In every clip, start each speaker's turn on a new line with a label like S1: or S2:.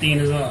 S1: 3000.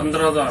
S1: 15000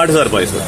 S2: 8500.